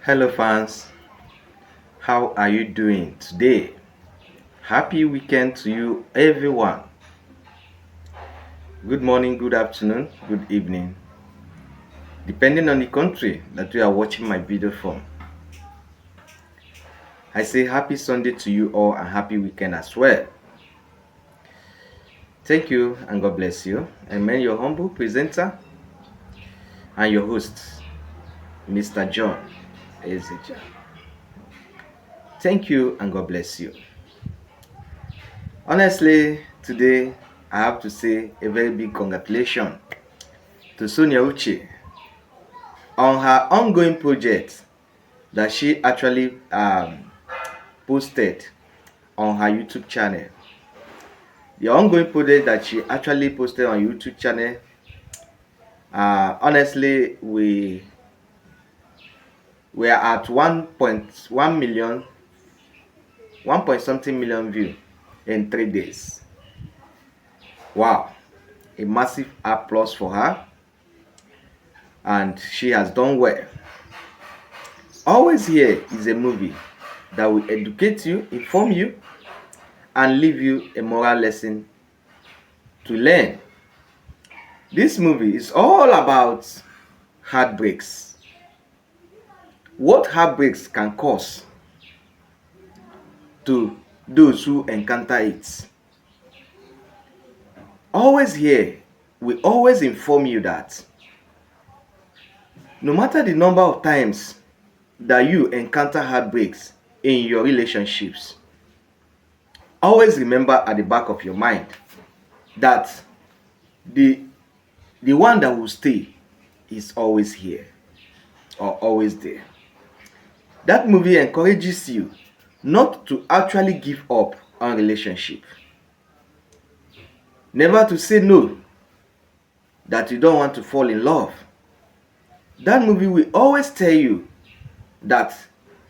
Hello, fans. How are you doing today? Happy weekend to you, everyone. Good morning, good afternoon, good evening, depending on the country that you are watching my video from. I say happy Sunday to you all and happy weekend as well. Thank you and God bless you. Amen. Your humble presenter and your host, Mr. John Ezeja. Thank you and God bless you. Honestly, today I have to say a very big congratulations to Sonia Uche on her ongoing project that she actually posted on her YouTube channel. The ongoing project that she actually posted on YouTube channel, honestly, we are at 1.1 million, 1 point something million view in 3 days. Wow, a massive applause for her, and she has done well. Always Here is a movie that will educate you, inform you, and leave you a moral lesson to learn. This movie is all about heartbreaks. What heartbreaks can cause to those who encounter it. Always Here, we always inform you that no matter the number of times that you encounter heartbreaks in your relationships, always remember at the back of your mind that the one that will stay is always here or always there. That movie encourages you not to actually give up on relationship. Never to say no that you don't want to fall in love. That movie will always tell you that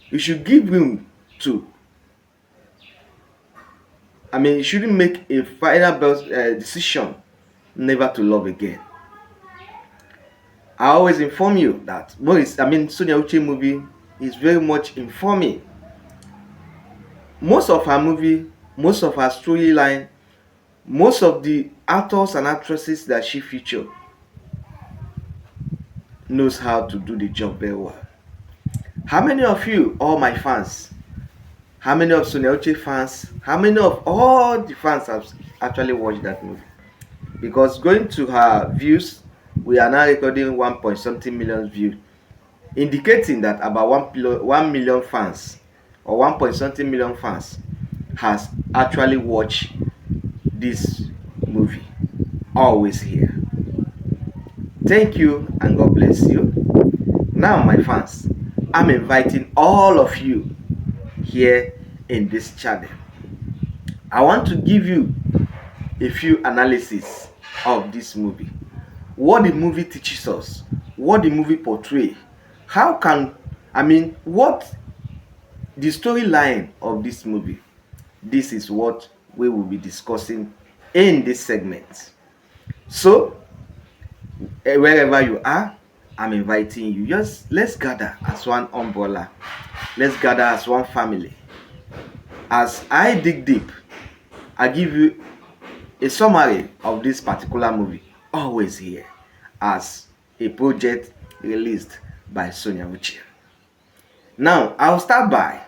you should give room to. You shouldn't make a final decision never to love again. I always inform you that Sonia Uche movie is very much informing. Most of her movie, most of her storyline, most of the actors and actresses that she featured knows how to do the job very well. How many of you, all my fans, how many of Sonia Uche fans, how many of all the fans have actually watched that movie? Because going to her views, we are now recording 1 point something million views, indicating that about 1 million fans or 1 point something million fans has actually watched this movie. Always Here. Thank you and God bless you. Now, my fans, I'm inviting all of you here in this channel. I want to give you a few analysis of this movie. What the movie teaches us, what the movie portrays, what the storyline of this movie. This is what we will be discussing in this segment. So, wherever you are, I'm inviting you. Just let's gather as one umbrella. Let's gather as one family. As I dig deep, I give you a summary of this particular movie, Always Here, as a project released by Sonia Uche. Now, I'll start by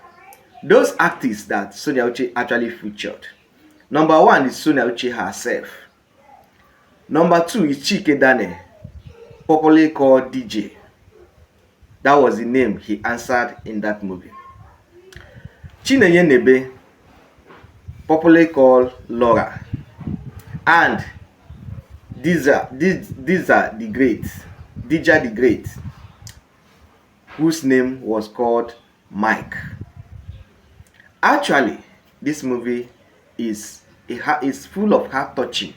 those artists that Sonia Uche actually featured. Number 1 is Sonia Uche herself. Number 2 is Chike Dane, popularly called DJ. That was the name he answered in that movie. Chinenye Nebe, popularly called Laura. And these are the greats. Dija the Great, whose name was called Mike. Actually, this movie is full of heart touching.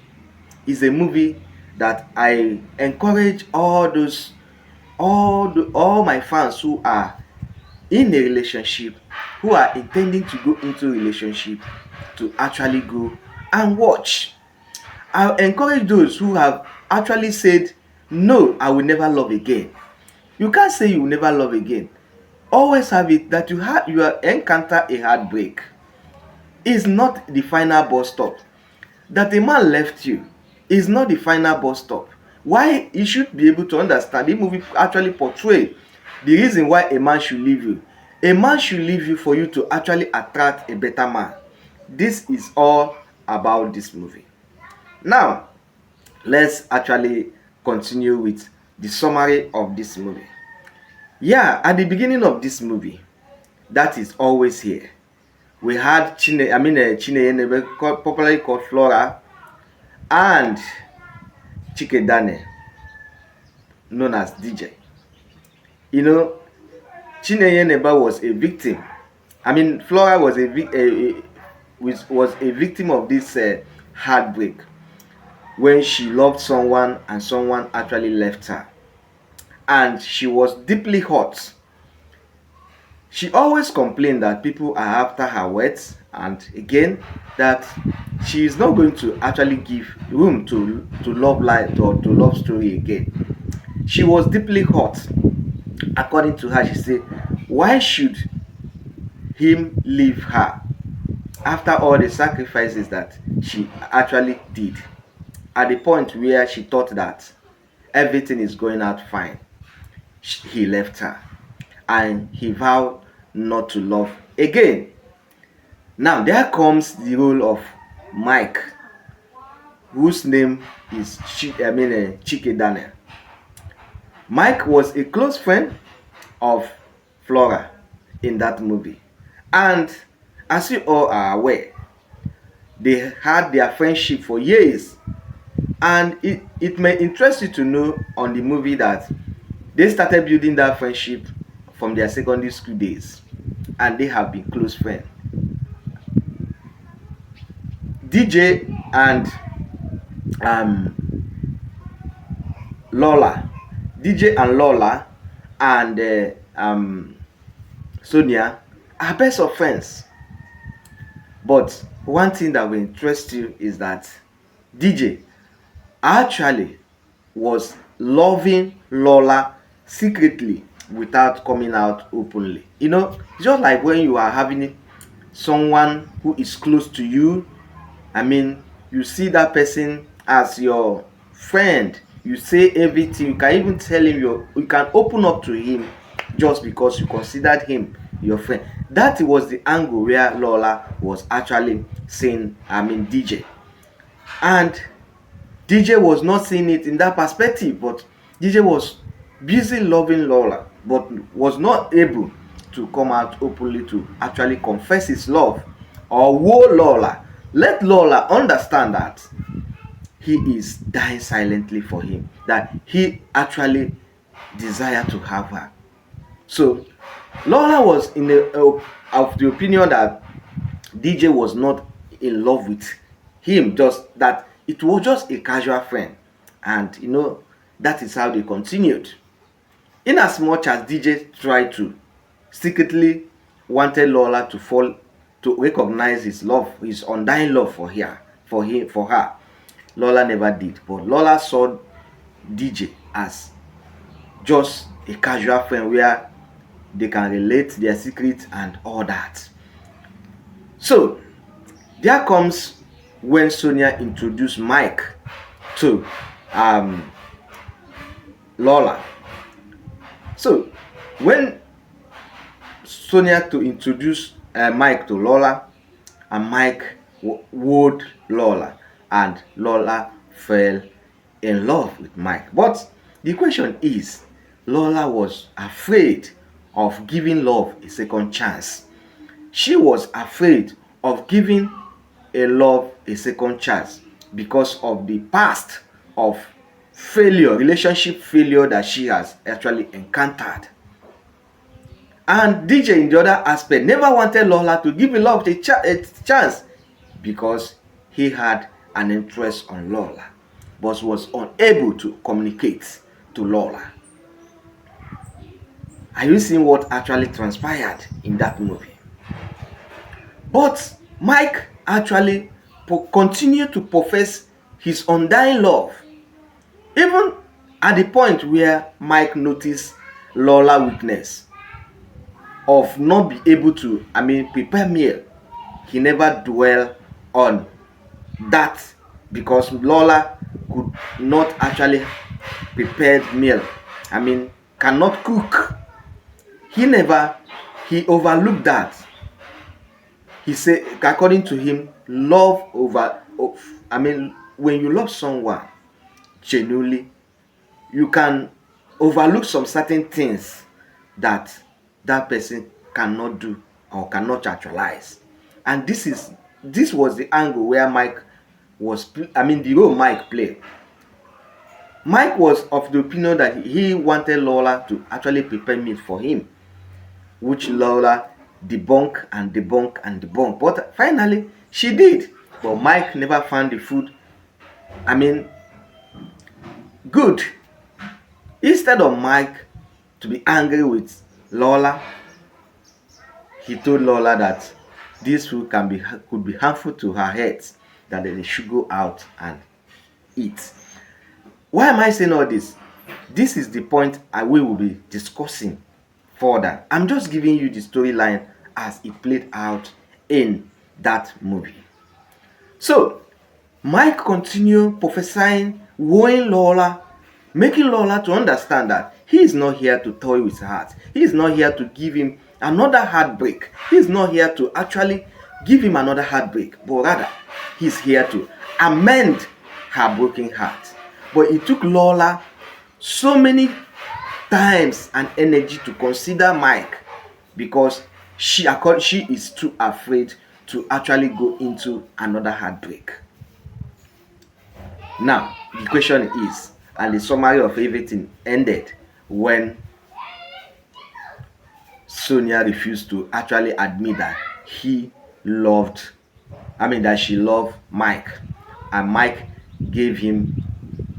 It's a movie that I encourage all my fans who are in a relationship, who are intending to go into a relationship, to actually go and watch. I encourage those who have actually said, no, I will never love again. You can't say you will never love again. always have it that you encounter a heartbreak is not the final bus stop. That a man left you is not the final bus stop. Why you should be able to understand, the movie actually portray the reason why a man should leave you. A man should leave you for you to actually attract a better man. This is all about this movie. Now, let's actually continue with the summary of this movie. Yeah, at the beginning of this movie, that is always here. We had Chineye, popularly called Flora, and Chike Dane, known as DJ. You know, Chineye was a victim. Flora was was a victim of this heartbreak when she loved someone and someone actually left her, and she was deeply hurt. She always complained that people are after her words, and again that she is not going to actually give room to love life or to love story again. She was deeply hurt. According to her, she said, why should him leave her after all the sacrifices that she actually did? At the point where she thought that everything is going out fine, he left her and he vowed not to love again. Now there comes the role of Mike, whose name is Chike Daniel. Mike was a close friend of Flora in that movie, and as you all are aware, they had their friendship for years. And it may interest you to know on the movie that they started building that friendship from their secondary school days, and they have been close friends. DJ and Lola and Sonia are best of friends. But one thing that will interest you is that DJ actually was loving Lola secretly without coming out openly. Just like when you are having someone who is close to you, you see that person as your friend, you say everything, you can even tell him, you can open up to him just because you considered him your friend. That was the angle where Lola was actually saying DJ, and DJ was not seeing it in that perspective, but DJ was busy loving Lola, but was not able to come out openly to actually confess his love or woo Lola. Let Lola understand that he is dying silently for him, that he actually desired to have her. So Lola was of the opinion that DJ was not in love with him, just that it was just a casual friend. And that is how they continued. In as much as DJ tried to secretly wanted Lola to recognize his love, his undying love for her, Lola never did. But Lola saw DJ as just a casual friend where they can relate their secrets and all that. So there comes when Sonia introduced Mike to Lola. So when Sonia to introduce Mike to Lola, and Mike wooed Lola, and Lola fell in love with Mike. But the question is, Lola was afraid of giving love a second chance. She was afraid of giving a love a second chance because of the past of failure, relationship failure that she has actually encountered. And DJ in the other aspect never wanted Lola to give love a chance because he had an interest on Lola, but was unable to communicate to Lola. Are you seeing what actually transpired in that movie? But Mike actually continued to profess his undying love, even at the point where Mike noticed Lola's weakness. of not be able to, prepare meal, he never dwell on that, because Lola could not actually prepare meal. Cannot cook. He overlooked that. He said, according to him, when you love someone genuinely, you can overlook some certain things that that person cannot do or cannot actualize. And this was the angle where Mike was, the role Mike played. Mike was of the opinion that he wanted Lola to actually prepare meat for him, which Lola debunk and debunk and debunk. But finally, she did. But Mike never found the food, good. Instead of Mike to be angry with Lola, he told Lola that this food could be harmful to her health, that they should go out and eat. Why am I saying all this? This is the point we will be discussing further. I'm just giving you the storyline as it played out in that movie. So, Mike continued prophesying, warning Lola, making Lola to understand that he is not here to toy with her heart. He is not here to give him another heartbreak. He is not here to actually give him another heartbreak, but rather he is here to amend her broken heart. But it took Lola so many times and energy to consider Mike, because she is too afraid to actually go into another heartbreak. Now, the question is, and the summary of everything ended when Sonia refused to actually admit that she loved Mike, and Mike gave him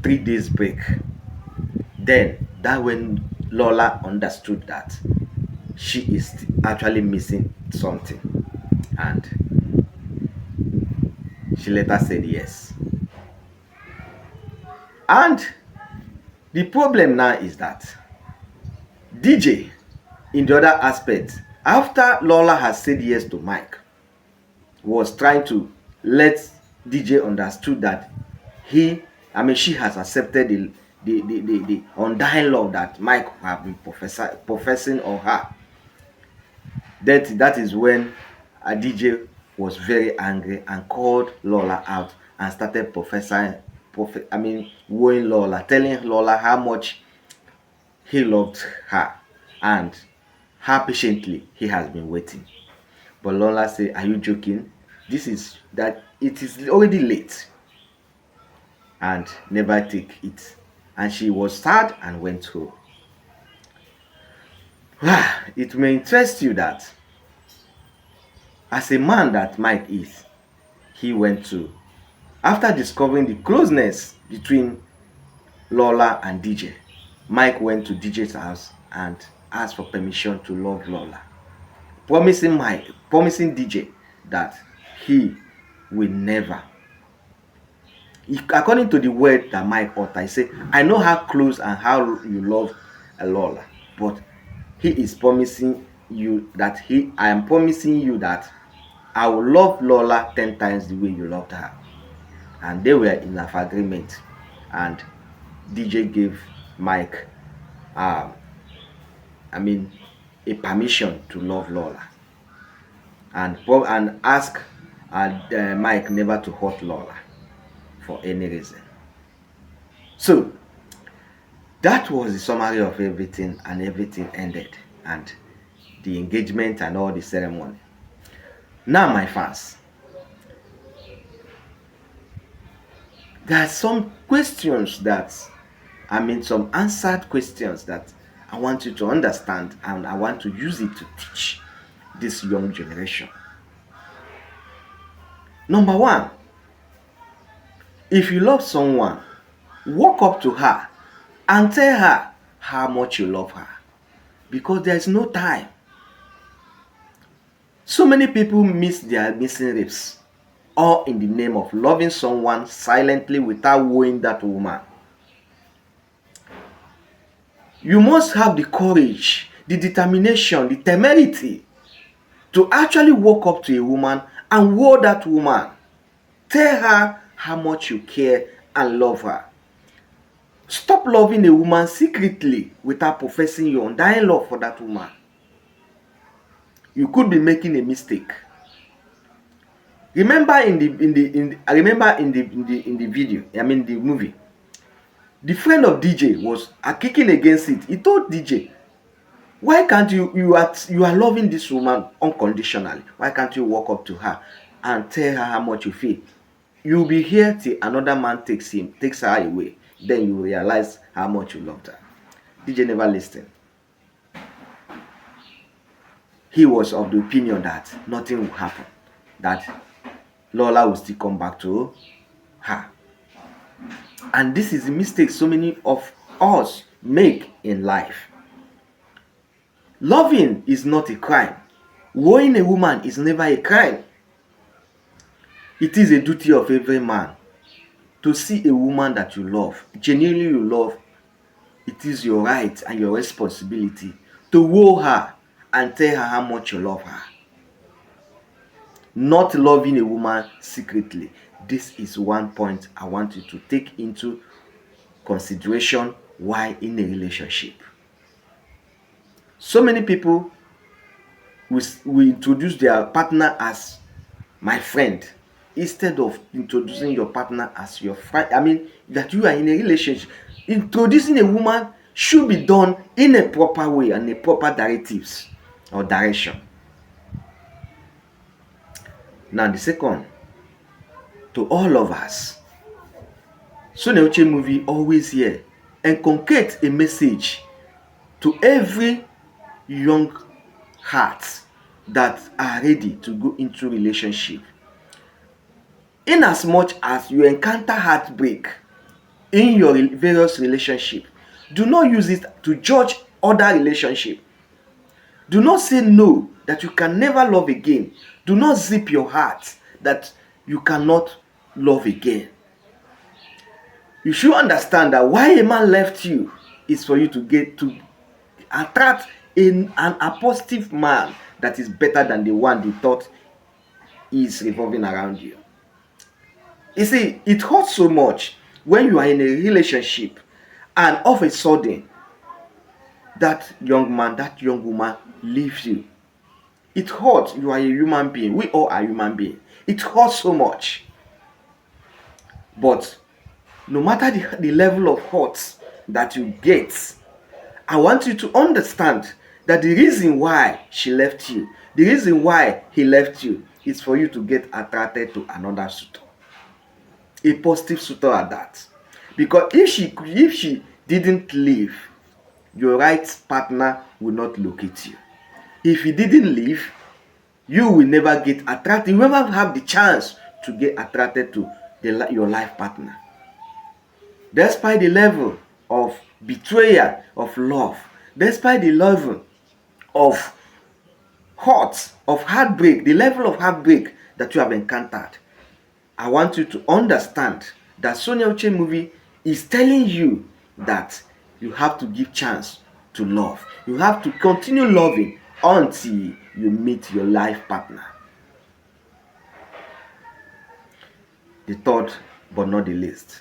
3 days break. Then that when Lola understood that she is actually missing something, and she later said yes. And the problem now is that DJ, in the other aspect, after Lola has said yes to Mike, was trying to let DJ understood that she has accepted the undying love that Mike have been professing on her. That is when DJ was very angry and called Lola out and started wooing Lola, telling Lola how much he loved her and how patiently he has been waiting. But Lola said, "Are you joking? It is already late," and never take it. And she was sad and went home. It may interest you that as a man that Mike is, he went to, after discovering the closeness between Lola and DJ, Mike went to DJ's house and asked for permission to love Lola, promising DJ that he will never, according to the word that Mike uttered, he said, "I know how close and how you love Lola, but he is promising you that I am promising you that I will love Lola 10 times the way you loved her." And they were in agreement, and DJ gave Mike a permission to love Lola, and ask Mike never to hurt Lola for any reason. So that was the summary of everything, and everything ended, and the engagement and all the ceremony. Now, my fans, there are some questions some answered questions that I want you to understand, and I want to use it to teach this young generation. Number 1, if you love someone, walk up to her and tell her how much you love her, because there is no time. So many people miss their missing ribs, all in the name of loving someone silently without wooing that woman. You must have the courage. the determination, the temerity to actually walk up to a woman and woo that woman. Tell her how much you care and love her. Stop loving a woman secretly without professing your undying love for that woman. You could be making a mistake. Remember in the video, I mean the movie, the friend of DJ was kicking against it. He told DJ, why can't you are loving this woman unconditionally? Why can't you walk up to her and tell her how much you feel? You'll be here till another man takes her away. Then you realize how much you loved her. DJ never listened. He was of the opinion that nothing will happen, that Lola will still come back to her. And this is the mistake so many of us make in life. Loving is not a crime. Wooing a woman is never a crime. It is a duty of every man to see a woman that you love, genuinely you love. It is your right and your responsibility to woo her and tell her how much you love her. Not loving a woman secretly. This is one point I want you to take into consideration while in a relationship. So many people will introduce their partner as my friend instead of introducing your partner as your friend. I mean, that you are in a relationship. Introducing a woman should be done in a proper way and a proper directives or direction. Now the second, to all of us, Sonia Uche movie always here inculcate a message to every young heart that are ready to go into relationship. In as much as you encounter heartbreak in your various relationship, do not use it to judge other relationship. Do not say no, that you can never love again. Do not zip your heart that you cannot love again. You should understand that why a man left you is for you to get to attract a positive man that is better than the one they thought is revolving around you. You see, it hurts so much when you are in a relationship and all of a sudden that young man, that young woman leaves you. It hurts. You are a human being. We all are human beings. It hurts so much. But no matter the level of hurt that you get, I want you to understand that the reason why she left you, the reason why he left you, is for you to get attracted to another suitor. A positive suitor at that. Because if she didn't leave, your right partner will not locate you. If he didn't leave, you will never get attracted. You will never have the chance to get attracted to your life partner. Despite the level of betrayal of love, despite the level of hurt, of heartbreak, the level of heartbreak that you have encountered, I want you to understand that Sonia Uche movie is telling you that you have to give chance to love. You have to continue loving until you meet your life partner. The third, but not the least,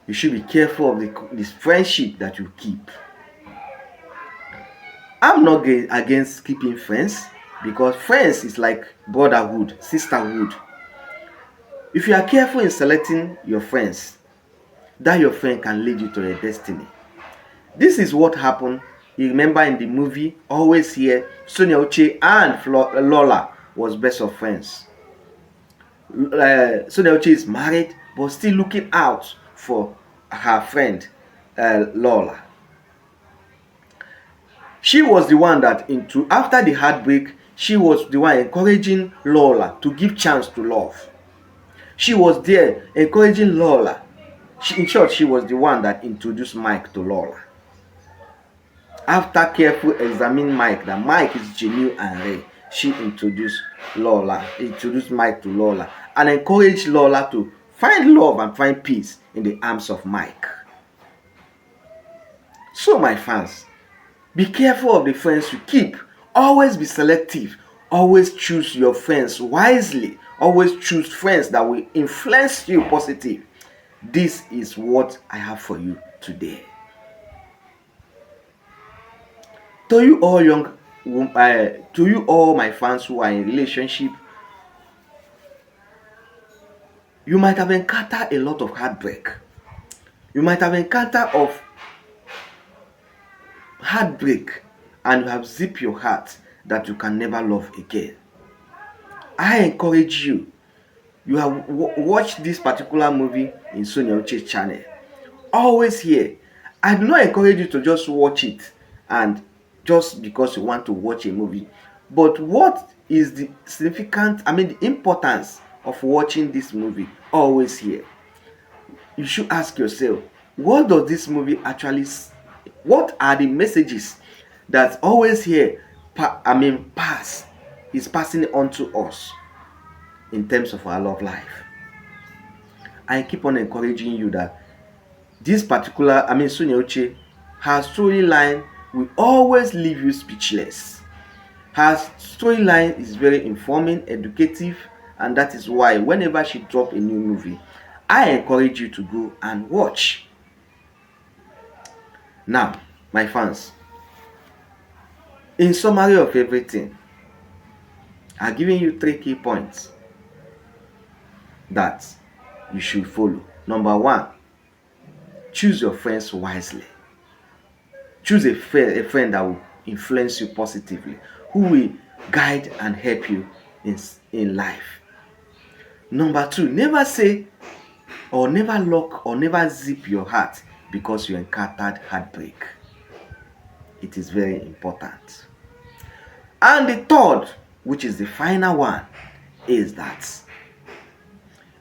you should be careful of this friendship that you keep. I'm not against keeping friends, because friends is like brotherhood, sisterhood. If you are careful in selecting your friends, that your friend can lead you to your destiny. This is what happened. You remember in the movie, always here, Sonia Uche and Lola was best of friends. Sonia Uche is married, but still looking out for her friend Lola. She was the one that after the heartbreak, she was the one encouraging Lola to give chance to love. She was there encouraging Lola. In short, she was the one that introduced Mike to Lola. After careful examining Mike, that Mike is genuine and real, she introduced Mike to Lola, and encouraged Lola to find love and find peace in the arms of Mike. So my fans, Be careful of the friends you keep. Always be selective. Always choose your friends wisely. Always choose friends that will influence you positive. This is what I have for you today. To you all to you all my fans who are in relationship, you might have encountered a lot of heartbreak. You might have encountered of heartbreak, and you have zipped your heart that you can never love again. I encourage you. You have watched this particular movie in Sonia Uche's channel. Always here. I do not encourage you to just watch it and just because you want to watch a movie. But what is the the importance of watching this movie? Always here. You should ask yourself, what does this movie actually, what are the messages that always here, is passing on to us in terms of our love life? I keep on encouraging you that this particular, Sonia Uche, her storyline will always leave you speechless. Her storyline is very informing, educative, and that is why whenever she drops a new movie, I encourage you to go and watch. Now, my fans, in summary of everything, I've given you 3 key points that you should follow. Number 1, choose your friends wisely. Choose a friend that will influence you positively, who will guide and help you in life. Number 2, never say or never lock or never zip your heart because you encountered heartbreak. It is very important. And the third, which is the final one, is that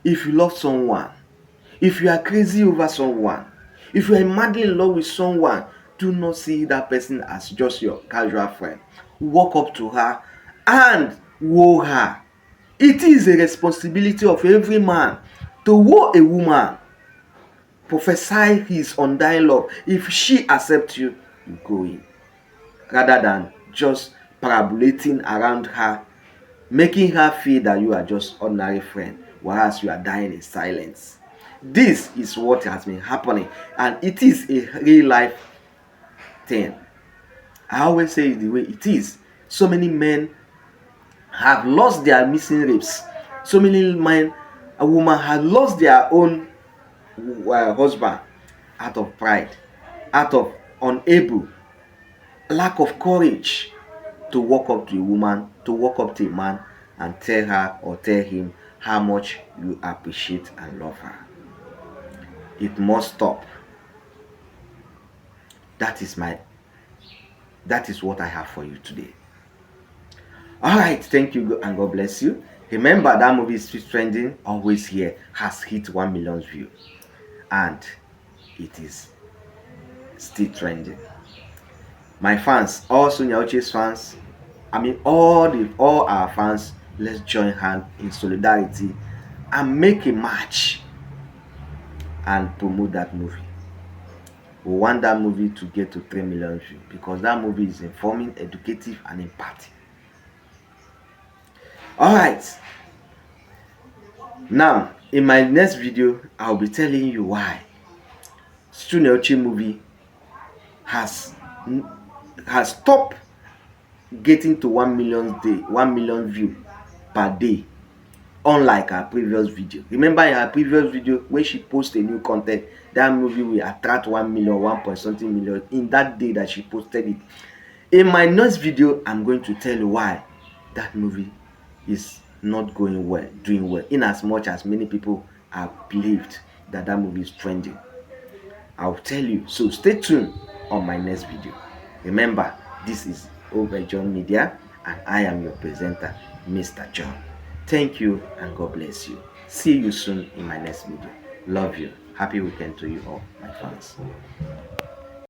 if you love someone, if you are crazy over someone, if you are madly in love with someone, do not see that person as just your casual friend. Walk up to her and woo her. It is a responsibility of every man to woo a woman. Prophesy his undying love. If she accepts you, you go in. Rather than just parabolating around her, making her feel that you are just ordinary friend, whereas you are dying in silence. This is what has been happening, and it is a real life thing. I always say it the way it is. So many men have lost their missing ribs. So many men, a woman has lost their own husband out of pride, out of unable, lack of courage to walk up to a woman, to walk up to a man and tell her or tell him how much you appreciate and love her. It must stop. That is what I have for you today. All right, thank you and God bless you. Remember that movie is trending, always here, has hit 1 million views, and it is still trending. My fans, all Sonia Uche's fans, all our fans, let's join hands in solidarity and make a match and promote that movie. We want that movie to get to 3 million views because that movie is informing, educative, and impacting. Alright, now in my next video I'll be telling you why Sonia Uche movie has stopped getting to 1 million views per day, unlike her previous video. Remember in her previous video when she posted new content, that movie will attract 1 million, 1 point something million in that day that she posted it. In my next video I'm going to tell you why that movie is not doing well, in as much as many people have believed that movie is trending. I'll tell you, so stay tuned on my next video. Remember, this is Over John Media and I am your presenter, Mr. John. Thank you and God bless you. See you soon in my next video. Love you. Happy weekend to you all, my fans.